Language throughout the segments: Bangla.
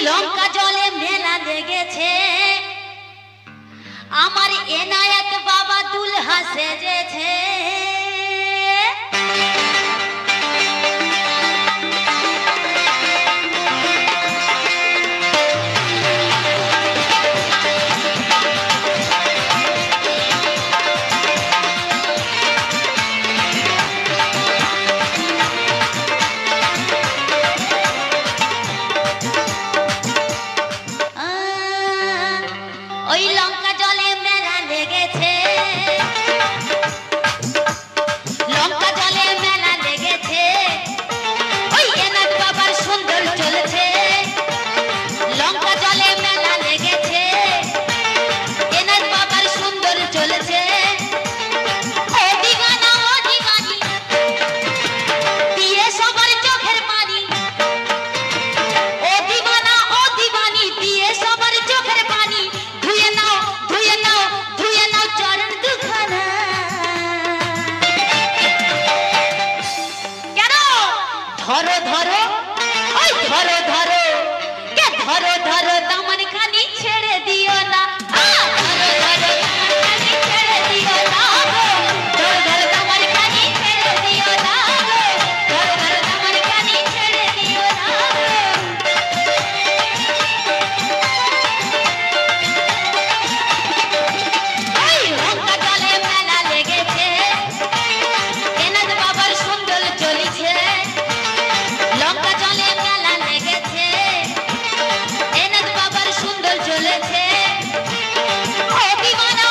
লঙ্কা জলে মেলা লেগেছে, আমার এনায়েত বাবা দুলহা সেজেছে। ওই লঙ্কা জলে মেলা লেগেছে, লঙ্কা জলে মেলা লেগেছে, ওই এনায়েত বাবার সুন্দর চলেছে। লঙ্কা জলে মেলা লেগেছে, এনায়েত বাবার সুন্দর চলেছে। ও দিওয়ানা ও দিওয়ানি দিয়ে সবার চোখের পানি, ও দিওয়ানা ও দিওয়ানি দিয়ে সবার চোখের পানি। ধুয়ে নাও ধুয়ে নাও ধুয়ে নাও চরণ দুখানা। কেন ধরো ধরো ওই ধরো ধরো কে ধরো ধরো দামন খানি ছেড়ে দিও না। ধরো ধরো দামন খানি ছেড়ে দিও না গো, ধরো ধরো দামন খানি ছেড়ে দিও না গো, ধরো ধরো দামন খানি ছেড়ে দিও না গো। ওই লঙ্কা জলে মেলা লেগেছে, এনায়েত বাবার সুন্দর চলিছে। লঙ্কা জলে মেলা লেগেছে, এনায়েত বাবার সুন্দর চলেছে। ও দিওয়ানা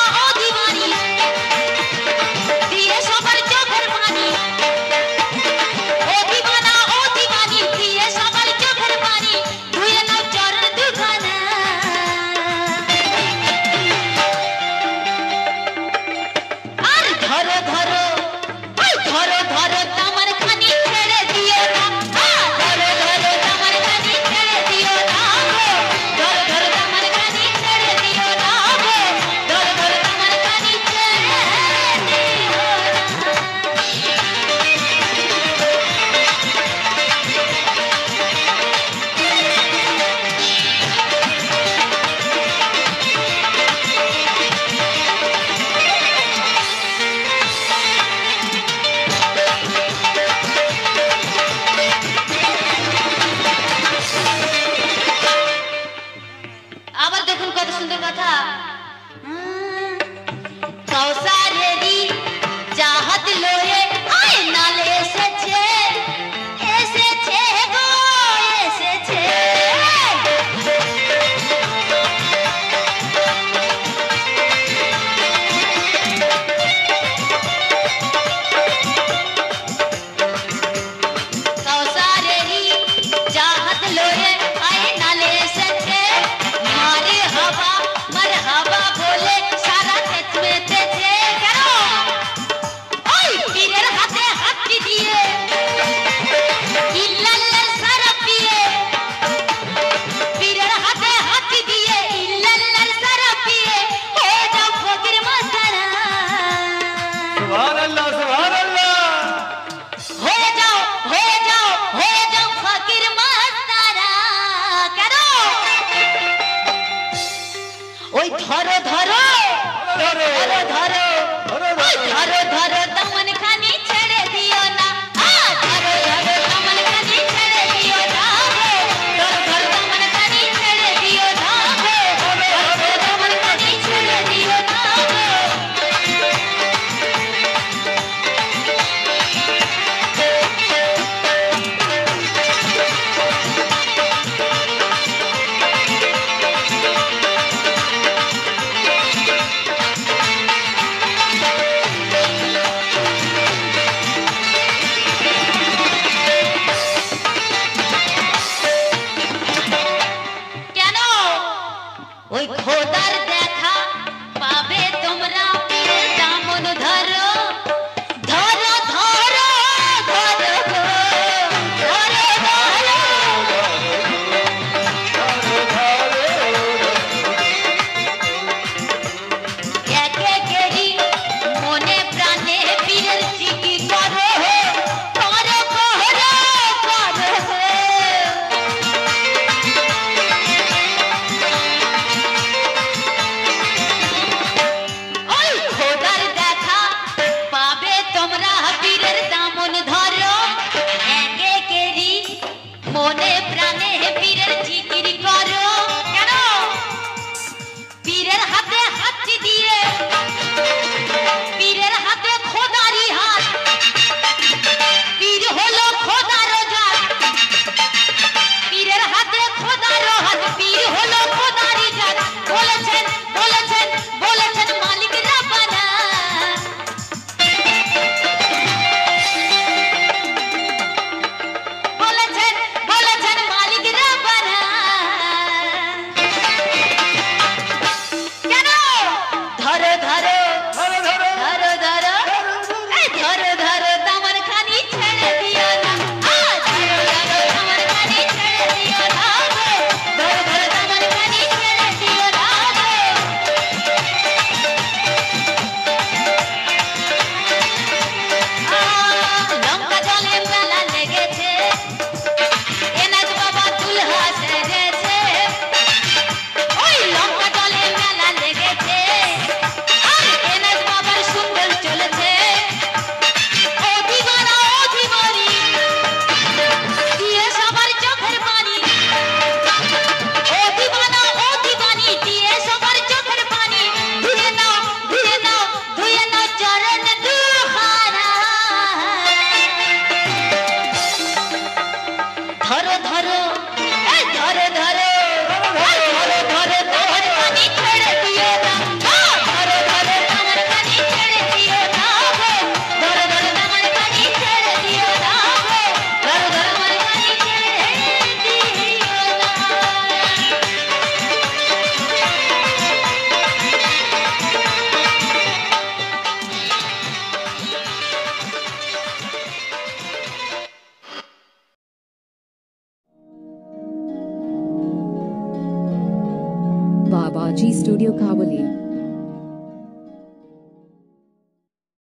Studio Kavali.